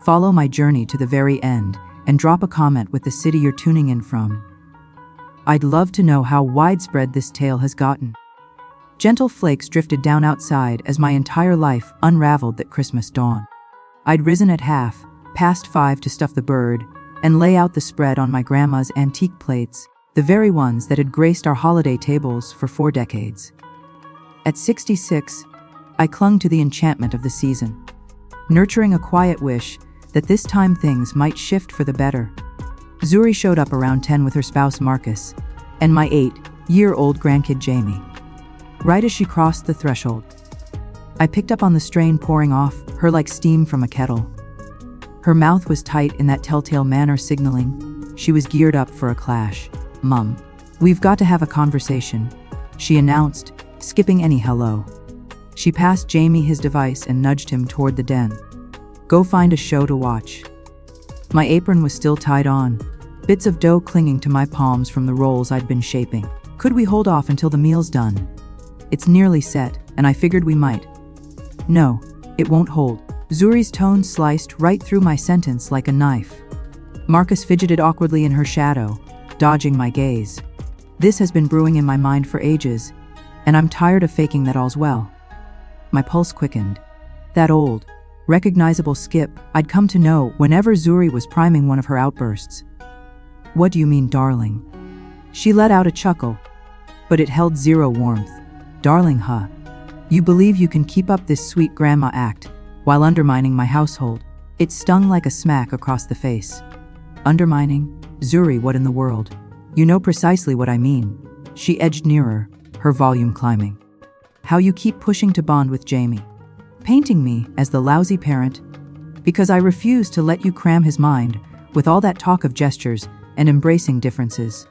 Follow my journey to the very end and drop a comment with the city you're tuning in from. I'd love to know how widespread this tale has gotten. Gentle flakes drifted down outside as my entire life unraveled that Christmas dawn. I'd risen at past 5 to stuff the bird and lay out the spread on my grandma's antique plates, the very ones that had graced our holiday tables for 4 decades. At 66, I clung to the enchantment of the season, nurturing a quiet wish that this time things might shift for the better. Zuri showed up around 10 with her spouse Marcus and my 8-year-old grandkid Jamie. Right as she crossed the threshold, I picked up on the strain pouring off her like steam from a kettle. Her mouth was tight in that telltale manner, signaling she was geared up for a clash. "Mum, we've got to have a conversation," she announced, skipping any hello. She passed Jamie his device and nudged him toward the den. "Go find a show to watch." My apron was still tied on, bits of dough clinging to my palms from the rolls I'd been shaping. "Could we hold off until the meal's done? It's nearly set, and I figured we might." "No, it won't hold." Zuri's tone sliced right through my sentence like a knife. Marcus fidgeted awkwardly in her shadow, dodging my gaze. "This has been brewing in my mind for ages, and I'm tired of faking that all's well." My pulse quickened. That old, recognizable skip I'd come to know whenever Zuri was priming one of her outbursts. "What do you mean, darling?" She let out a chuckle, but it held zero warmth. "Darling, huh? You believe you can keep up this sweet grandma act while undermining my household?" It stung like a smack across the face. "Undermining? Zuri, what in the world? You know precisely what I mean." She edged nearer, her volume climbing. "How you keep pushing to bond with Jamie, painting me as the lousy parent, because I refuse to let you cram his mind with all that talk of gestures and embracing differences."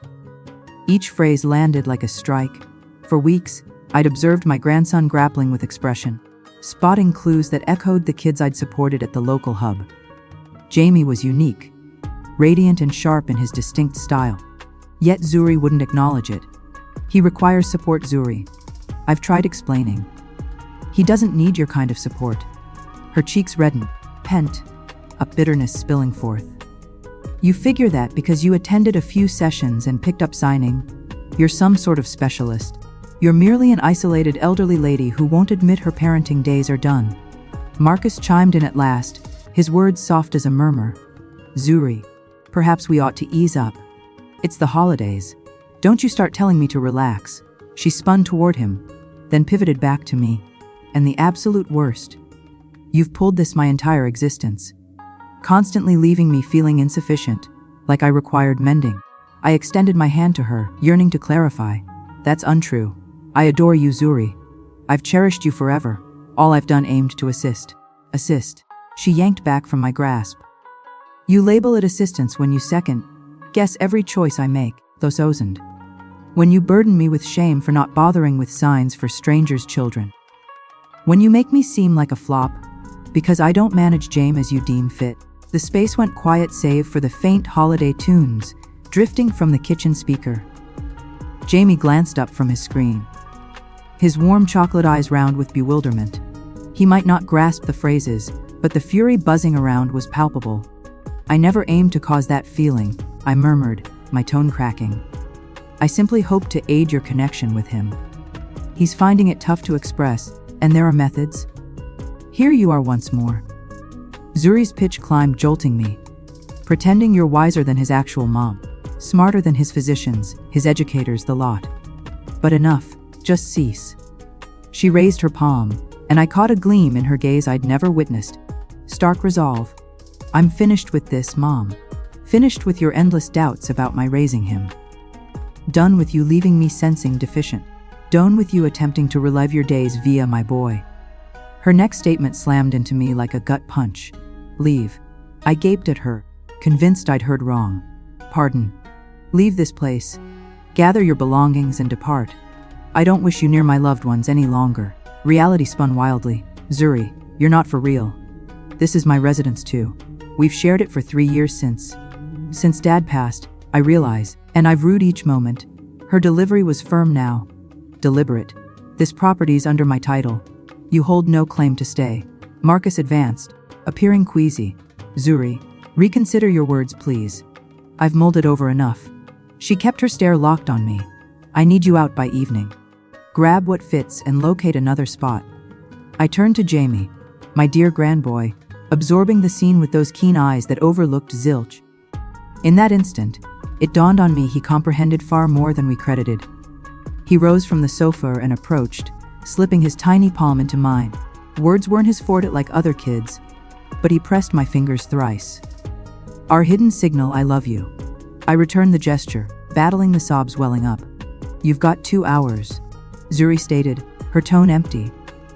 Each phrase landed like a strike. For weeks, I'd observed my grandson grappling with expression, spotting clues that echoed the kids I'd supported at the local hub. Jamie was unique, radiant and sharp in his distinct style. Yet Zuri wouldn't acknowledge it. "He requires support, Zuri. I've tried explaining. He doesn't need your kind of support." Her cheeks reddened, pent, a bitterness spilling forth. "You figure that because you attended a few sessions and picked up signing, you're some sort of specialist. You're merely an isolated elderly lady who won't admit her parenting days are done." Marcus chimed in at last, his words soft as a murmur. "Zuri, perhaps we ought to ease up. It's the holidays. Don't you start telling me to relax." She spun toward him, then pivoted back to me. "And the absolute worst. You've pulled this my entire existence, constantly leaving me feeling insufficient, like I required mending." I extended my hand to her, yearning to clarify. "That's untrue. I adore you, Zuri. I've cherished you forever. All I've done aimed to assist." "Assist?" She yanked back from my grasp. "You label it assistance when you second-guess every choice I make, those ozened. When you burden me with shame for not bothering with signs for strangers' children. When you make me seem like a flop, because I don't manage Jame as you deem fit." The space went quiet save for the faint holiday tunes drifting from the kitchen speaker. Jamie glanced up from his screen, his warm chocolate eyes round with bewilderment. He might not grasp the phrases, but the fury buzzing around was palpable. "I never aimed to cause that feeling," I murmured, my tone cracking. "I simply hope to aid your connection with him. He's finding it tough to express, and there are methods." "Here you are once more." Zuri's pitch climbed, jolting me. "Pretending you're wiser than his actual mom, smarter than his physicians, his educators, the lot. But enough, just cease." She raised her palm, and I caught a gleam in her gaze I'd never witnessed. Stark resolve. "I'm finished with this, Mom. Finished with your endless doubts about my raising him. Done with you leaving me sensing deficient. Done with you attempting to relive your days via my boy." Her next statement slammed into me like a gut punch. "Leave." I gaped at her, convinced I'd heard wrong. "Pardon." "Leave this place. Gather your belongings and depart. I don't wish you near my loved ones any longer." Reality spun wildly. "Zuri, you're not for real. This is my residence too. We've shared it for 3 years since Dad passed, I realize, and I've rued each moment." Her delivery was firm now, deliberate. "This property's under my title. You hold no claim to stay." Marcus advanced, appearing queasy. Zuri, reconsider your words, please. I've molded over enough. She kept her stare locked on me. I need you out by evening. Grab what fits and locate another spot. I turned to Jamie, my dear grandboy, absorbing the scene with those keen eyes that overlooked zilch. In that instant, it dawned on me he comprehended far more than we credited. He rose from the sofa and approached, slipping his tiny palm into mine. Words weren't his forte like other kids, but he pressed my fingers thrice. Our hidden signal, I love you. I returned the gesture, battling the sobs welling up. You've got 2 hours, Zuri stated, her tone empty,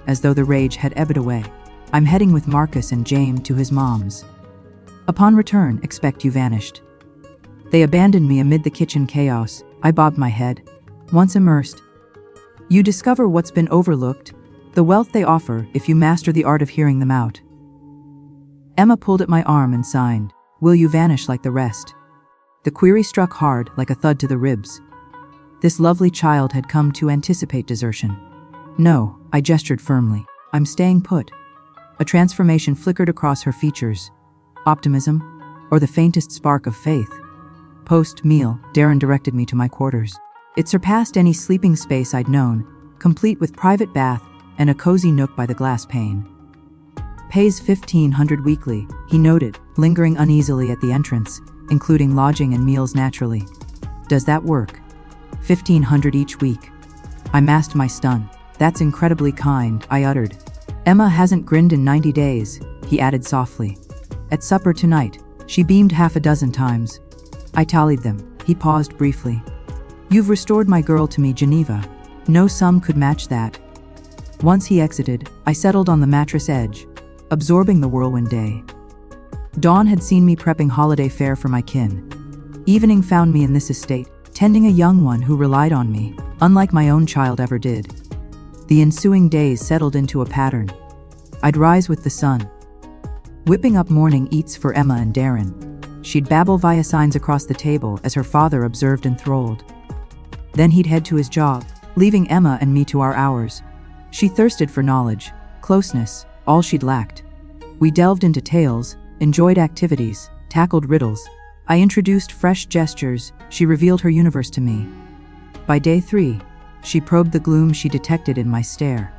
as though the rage had ebbed away. I'm heading with Marcus and James to his mom's. Upon return, expect you vanished. They abandoned me amid the kitchen chaos. I bobbed my head. Once immersed, you discover what's been overlooked, the wealth they offer if you master the art of hearing them out. Emma pulled at my arm and signed, will you vanish like the rest? The query struck hard like a thud to the ribs. This lovely child had come to anticipate desertion. No, I gestured firmly. I'm staying put. A transformation flickered across her features. Optimism, or the faintest spark of faith. Post-meal, Darren directed me to my quarters. It surpassed any sleeping space I'd known, complete with private bath and a cozy nook by the glass pane. Pays $1,500 weekly, he noted, lingering uneasily at the entrance, including lodging and meals naturally. Does that work? $1,500 each week. I masked my stun. That's incredibly kind, I uttered. Emma hasn't grinned in 90 days, he added softly. At supper tonight, she beamed half a dozen times. I tallied them. He paused briefly. You've restored my girl to me, Geneva. No sum could match that. Once he exited, I settled on the mattress edge, absorbing the whirlwind day. Dawn had seen me prepping holiday fare for my kin. Evening found me in this estate, tending a young one who relied on me, unlike my own child ever did. The ensuing days settled into a pattern. I'd rise with the sun, whipping up morning eats for Emma and Darren. She'd babble via signs across the table as her father observed enthralled. Then he'd head to his job, leaving Emma and me to our hours. She thirsted for knowledge, closeness, all she'd lacked. We delved into tales, enjoyed activities, tackled riddles. I introduced fresh gestures, she revealed her universe to me. By day 3, she probed the gloom she detected in my stare.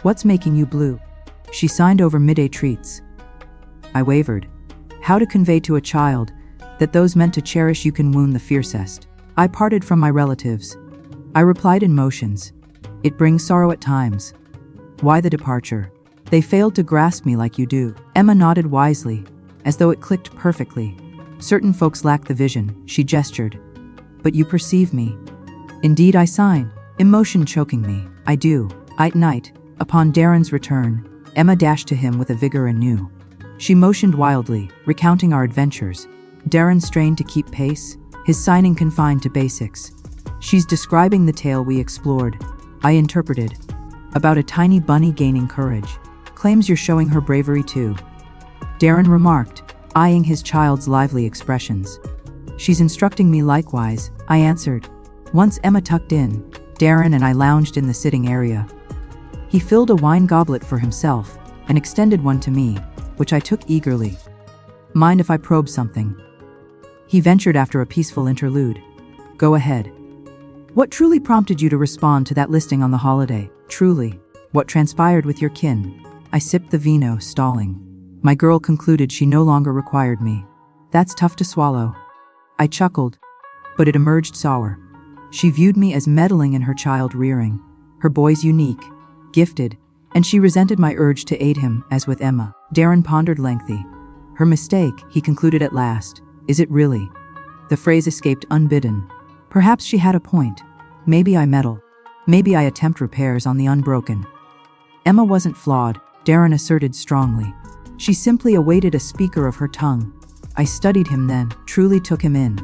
What's making you blue? She signed over midday treats. I wavered. How to convey to a child that those meant to cherish you can wound the fiercest. I parted from my relatives. I replied in motions. It brings sorrow at times. Why the departure? They failed to grasp me like you do. Emma nodded wisely, as though it clicked perfectly. Certain folks lack the vision, she gestured. But you perceive me. Indeed, I sign, emotion choking me. I do. At night, upon Darren's return, Emma dashed to him with a vigor anew. She motioned wildly, recounting our adventures. Darren strained to keep pace, his signing confined to basics. She's describing the tale we explored, I interpreted. About a tiny bunny gaining courage. Claims you're showing her bravery too. Darren remarked, eyeing his child's lively expressions. She's instructing me likewise, I answered. Once Emma tucked in, Darren and I lounged in the sitting area. He filled a wine goblet for himself and extended one to me, which I took eagerly. Mind if I probe something? He ventured after a peaceful interlude. Go ahead. What truly prompted you to respond to that listing on the holiday? Truly. What transpired with your kin? I sipped the vino, stalling. My girl concluded she no longer required me. That's tough to swallow. I chuckled, but it emerged sour. She viewed me as meddling in her child rearing. Her boy's unique, gifted, and she resented my urge to aid him, as with Emma. Darren pondered lengthy. Her mistake, he concluded at last. Is it really? The phrase escaped unbidden. Perhaps she had a point. Maybe I meddle. Maybe I attempt repairs on the unbroken. Emma wasn't flawed, Darren asserted strongly. She simply awaited a speaker of her tongue. I studied him then, truly took him in.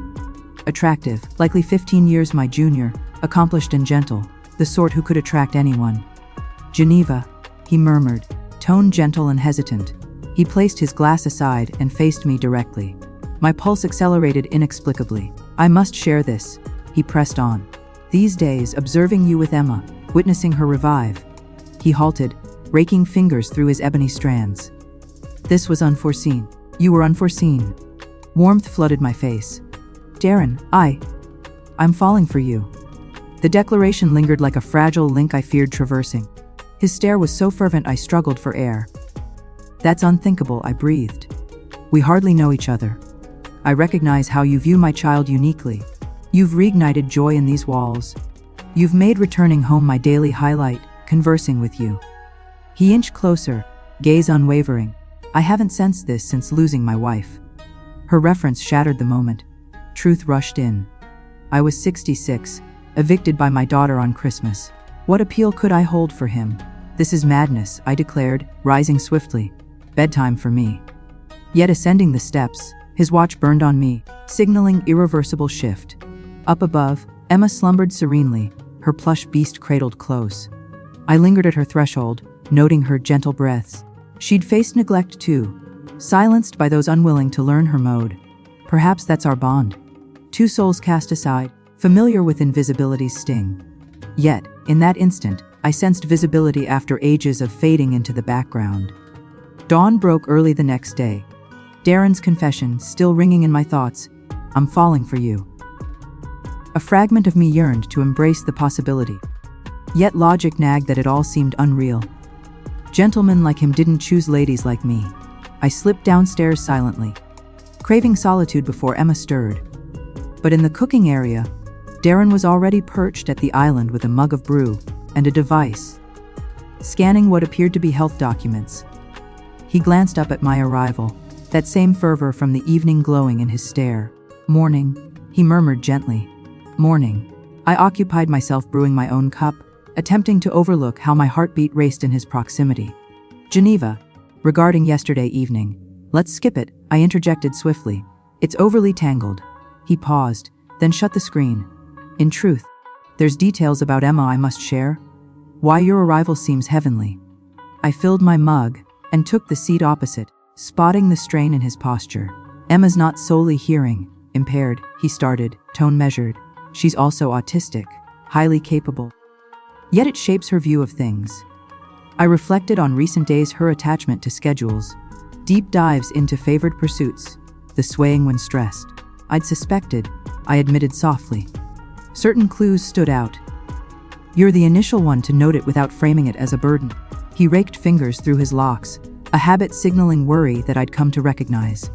Attractive, likely 15 years my junior, accomplished and gentle, the sort who could attract anyone. Geneva, he murmured, tone gentle and hesitant. He placed his glass aside and faced me directly. My pulse accelerated inexplicably. I must share this, he pressed on. These days, observing you with Emma, witnessing her revive. He halted, raking fingers through his ebony strands. This was unforeseen. You were unforeseen. Warmth flooded my face. Darren, I'm falling for you. The declaration lingered like a fragile link I feared traversing. His stare was so fervent I struggled for air. That's unthinkable, I breathed. We hardly know each other. I recognize how you view my child uniquely. You've reignited joy in these walls. You've made returning home my daily highlight, conversing with you. He inched closer, gaze unwavering. I haven't sensed this since losing my wife. Her reference shattered the moment. Truth rushed in. I was 66, evicted by my daughter on Christmas. What appeal could I hold for him? This is madness, I declared, rising swiftly. Bedtime for me. Yet ascending the steps, his watch burned on me, signaling irreversible shift. Up above, Emma slumbered serenely, her plush beast cradled close. I lingered at her threshold, noting her gentle breaths. She'd faced neglect too, silenced by those unwilling to learn her mode. Perhaps that's our bond. Two souls cast aside, familiar with invisibility's sting. Yet, in that instant, I sensed visibility after ages of fading into the background. Dawn broke early the next day. Darren's confession still ringing in my thoughts. I'm falling for you. A fragment of me yearned to embrace the possibility. Yet logic nagged that it all seemed unreal. Gentlemen like him didn't choose ladies like me. I slipped downstairs silently, craving solitude before Emma stirred. But in the cooking area, Darren was already perched at the island with a mug of brew and a device, scanning what appeared to be health documents. He glanced up at my arrival, that same fervor from the evening glowing in his stare. Morning, he murmured gently. Morning. I occupied myself brewing my own cup, attempting to overlook how my heartbeat raced in his proximity. Geneva, regarding yesterday evening. Let's skip it, I interjected swiftly. It's overly tangled. He paused, then shut the screen. In truth, there's details about Emma I must share. Why your arrival seems heavenly. I filled my mug and took the seat opposite, spotting the strain in his posture. Emma's not solely hearing impaired, he started, tone measured. She's also autistic, highly capable. Yet it shapes her view of things. I reflected on recent days, her attachment to schedules, deep dives into favored pursuits, the swaying when stressed. I'd suspected, I admitted softly. Certain clues stood out. You're the initial one to note it without framing it as a burden. He raked fingers through his locks, a habit signaling worry that I'd come to recognize.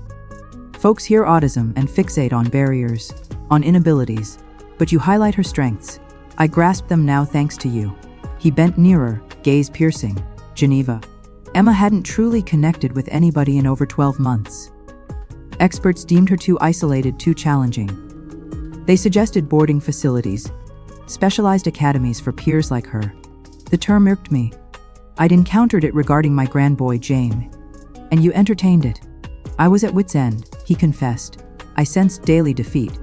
Folks hear autism and fixate on barriers, on inabilities, but you highlight her strengths. I grasp them now thanks to you. He bent nearer, gaze piercing. Geneva. Emma hadn't truly connected with anybody in over 12 months. Experts deemed her too isolated, too challenging. They suggested boarding facilities, specialized academies for peers like her. The term irked me. I'd encountered it regarding my grandboy Jane. And you entertained it. I was at wit's end, he confessed. I sensed daily defeat.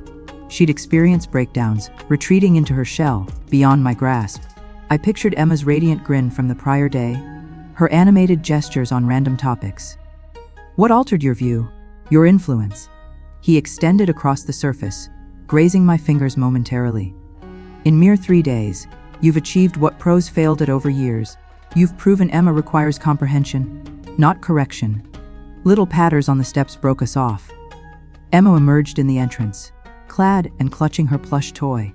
She'd experienced breakdowns, retreating into her shell, beyond my grasp. I pictured Emma's radiant grin from the prior day, her animated gestures on random topics. What altered your view? Your influence? He extended across the surface, grazing my fingers momentarily. In mere 3 days, you've achieved what pros failed at over years. You've proven Emma requires comprehension, not correction. Little patters on the steps broke us off. Emma emerged in the entrance, clad and clutching her plush toy.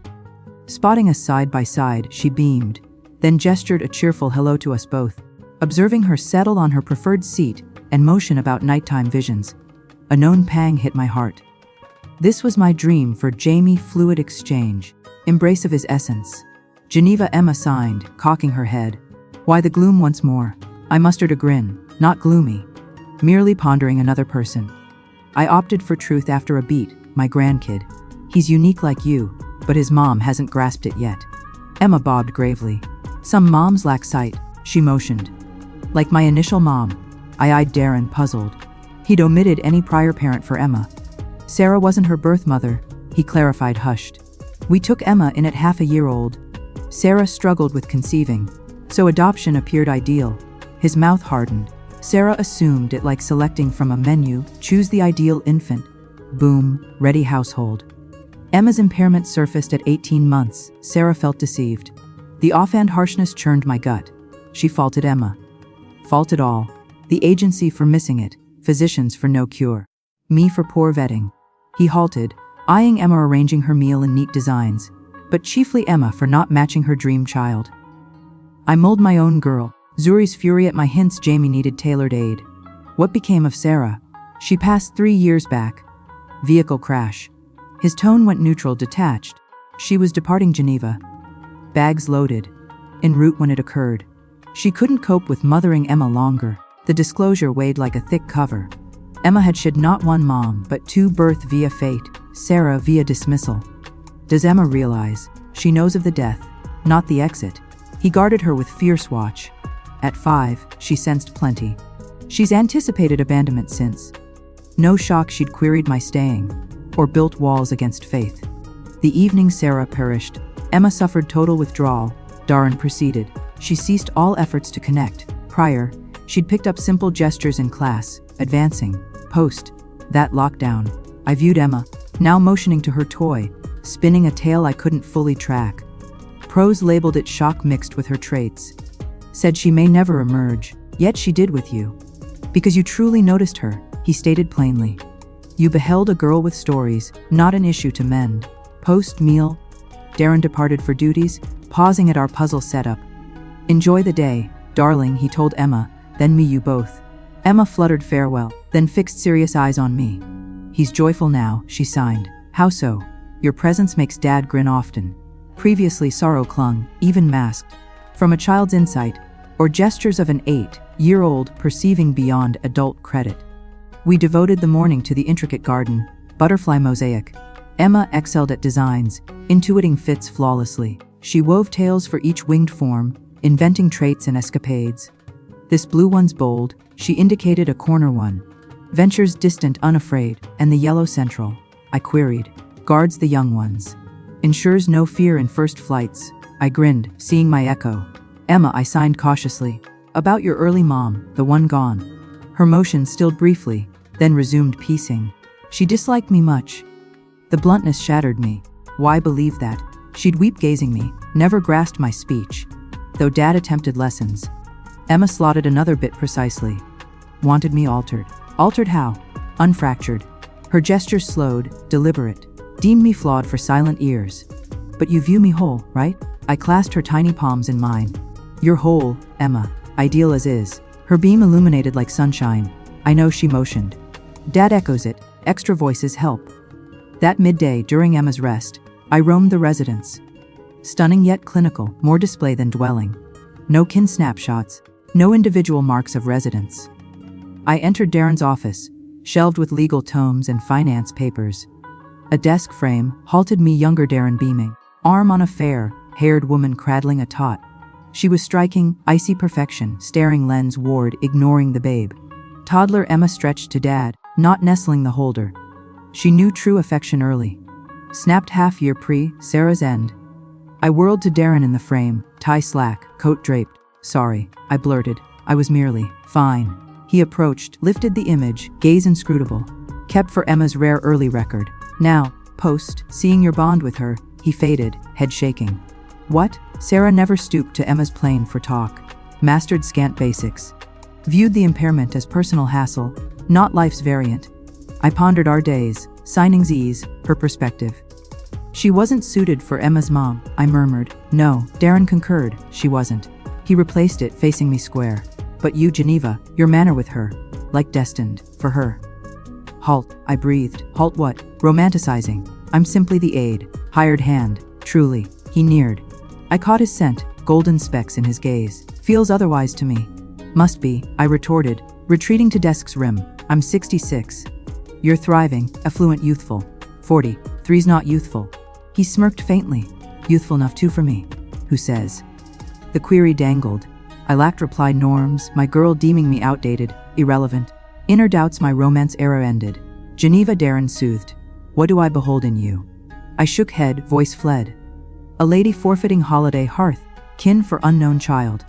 Spotting us side by side, she beamed, then gestured a cheerful hello to us both. Observing her settle on her preferred seat and motion about nighttime visions, a known pang hit my heart. This was my dream for Jamie, fluid exchange, embrace of his essence. Geneva, Emma signed, cocking her head. Why the gloom once more? I mustered a grin, not gloomy, merely pondering another person. I opted for truth after a beat, my grandkid. He's unique like you, but his mom hasn't grasped it yet. Emma bobbed gravely. Some moms lack sight, she motioned. Like my initial mom. I eyed Darren, puzzled. He'd omitted any prior parent for Emma. Sarah wasn't her birth mother, he clarified, hushed. We took Emma in at half a year old. Sarah struggled with conceiving, so adoption appeared ideal. His mouth hardened. Sarah assumed it like selecting from a menu, choose the ideal infant. Boom, ready household. Emma's impairment surfaced at 18 months. Sarah felt deceived. The offhand harshness churned my gut. She faulted Emma. Faulted all. The agency for missing it, physicians for no cure. Me for poor vetting. He halted, eyeing Emma arranging her meal in neat designs, but chiefly Emma for not matching her dream child. I mulled my own girl. Zuri's fury at my hints Jamie needed tailored aid. What became of Sarah? She passed 3 years back. Vehicle crash. His tone went neutral, detached. She was departing Geneva. Bags loaded. En route when it occurred. She couldn't cope with mothering Emma longer. The disclosure weighed like a thick cover. Emma had shed not one mom, but 2 birth via fate, Sarah via dismissal. Does Emma realize? She knows of the death, not the exit. He guarded her with fierce watch. At 5, she sensed plenty. She's anticipated abandonment since. No shock she'd queried my staying, or built walls against faith. The evening Sarah perished. Emma suffered total withdrawal. Darren proceeded. She ceased all efforts to connect. Prior, she'd picked up simple gestures in class, advancing. Post. That lockdown. I viewed Emma, now motioning to her toy, spinning a tale I couldn't fully track. Prose labeled it shock mixed with her traits. Said she may never emerge, yet she did with you. Because you truly noticed her, he stated plainly. You beheld a girl with stories, not an issue to mend. Post-meal, Darren departed for duties, pausing at our puzzle setup. Enjoy the day, darling, he told Emma, then me you both. Emma fluttered farewell, then fixed serious eyes on me. He's joyful now, she signed. How so? Your presence makes Dad grin often. Previously sorrow clung, even masked. From a child's insight, or gestures of an 8-year-old perceiving beyond adult credit. We devoted the morning to the intricate garden, butterfly mosaic. Emma excelled at designs, intuiting fits flawlessly. She wove tales for each winged form, inventing traits and escapades. This blue one's bold, she indicated a corner one. Ventures distant, unafraid, and the yellow central, I queried, guards the young ones. Ensures no fear in first flights, I grinned, seeing my echo. Emma, I signed cautiously. About your early mom, the one gone. Her motion stilled briefly, then resumed piecing. She disliked me much. The bluntness shattered me. Why believe that? She'd weep gazing me, never grasped my speech. Though Dad attempted lessons. Emma slotted another bit precisely. Wanted me altered. Altered how? Unfractured. Her gestures slowed, deliberate. Deemed me flawed for silent ears. But you view me whole, right? I clasped her tiny palms in mine. You're whole, Emma. Ideal as is. Her beam illuminated like sunshine. I know, she motioned. Dad echoes it. Extra voices help. That midday, during Emma's rest, I roamed the residence. Stunning yet clinical, more display than dwelling. No kin snapshots, no individual marks of residence. I entered Darren's office, shelved with legal tomes and finance papers. A desk frame halted me, younger Darren beaming. Arm on a fair, haired woman cradling a tot. She was striking, icy perfection, staring lens ward, ignoring the babe. Toddler Emma stretched to Dad, not nestling the holder. She knew true affection early. Snapped half-year Sarah's end. I whirled to Darren in the frame, tie slack, coat draped. Sorry, I blurted. I was merely, fine. He approached, lifted the image, gaze inscrutable. Kept for Emma's rare early record. Now, post, seeing your bond with her, he faded, head shaking. What? Sarah never stooped to Emma's plane for talk. Mastered scant basics. Viewed the impairment as personal hassle, not life's variant. I pondered our days, signing's ease, her perspective. She wasn't suited for Emma's mom, I murmured. No, Darren concurred, she wasn't. He replaced it, facing me square. But you, Geneva, your manner with her, like destined, for her. Halt, I breathed. Halt what? Romanticizing. I'm simply the aide, hired hand, truly. He neared. I caught his scent, golden specks in his gaze. Feels otherwise to me. Must be, I retorted, retreating to desk's rim. I'm 66. You're thriving, affluent, youthful. 40. Three's not youthful. He smirked faintly. Youthful enough too for me. Who says? The query dangled. I lacked reply norms, my girl deeming me outdated, irrelevant. Inner doubts, my romance era ended. Geneva, Darren soothed. What do I behold in you? I shook head, voice fled. A lady forfeiting holiday hearth, kin for unknown child.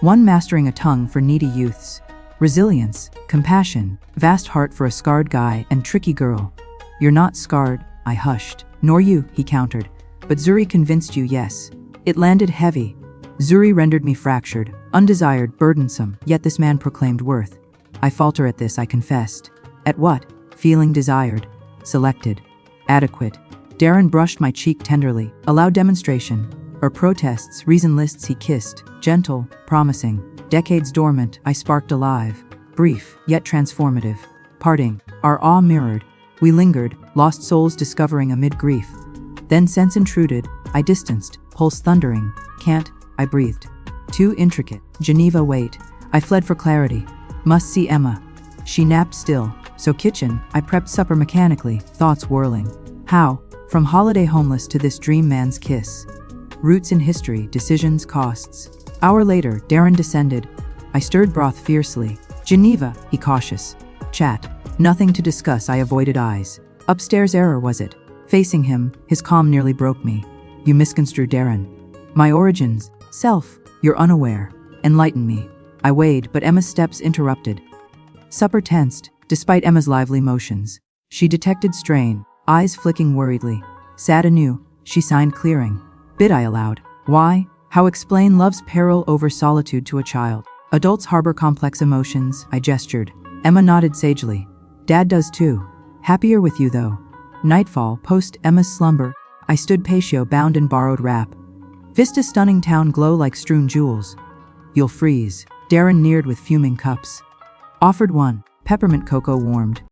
One mastering a tongue for needy youths. Resilience, compassion, vast heart for a scarred guy and tricky girl. You're not scarred, I hushed. Nor you, he countered. But Zuri convinced you, yes. It landed heavy. Zuri rendered me fractured, undesired, burdensome, yet this man proclaimed worth. I falter at this, I confessed. At what? Feeling desired. Selected. Adequate. Darren brushed my cheek tenderly. Allowed demonstration. Or protests, reason lists he kissed. Gentle, promising. Decades dormant, I sparked alive. Brief, yet transformative. Parting. Our awe mirrored. We lingered, lost souls discovering amid grief. Then sense intruded. I distanced, pulse thundering. Can't, I breathed. Too intricate. Geneva, wait. I fled for clarity. Must see Emma. She napped still. So kitchen, I prepped supper mechanically, thoughts whirling. How? From holiday homeless to this dream man's kiss. Roots in history, decisions, costs. Hour later, Darren descended. I stirred broth fiercely. Geneva, he cautious. Chat. Nothing to discuss, I avoided eyes. Upstairs error was it? Facing him, his calm nearly broke me. You misconstrued Darren. My origins, self, you're unaware. Enlighten me. I weighed, but Emma's steps interrupted. Supper tensed, despite Emma's lively motions. She detected strain, eyes flicking worriedly. Sad anew, she signed clearing. Bid I allowed. Why? How explain love's peril over solitude to a child? Adults harbor complex emotions, I gestured. Emma nodded sagely. Dad does too. Happier with you though. Nightfall, post Emma's slumber, I stood patio bound in borrowed wrap. Vista stunning town glow like strewn jewels. You'll freeze. Darren neared with fuming cups. Offered one, peppermint cocoa warmed.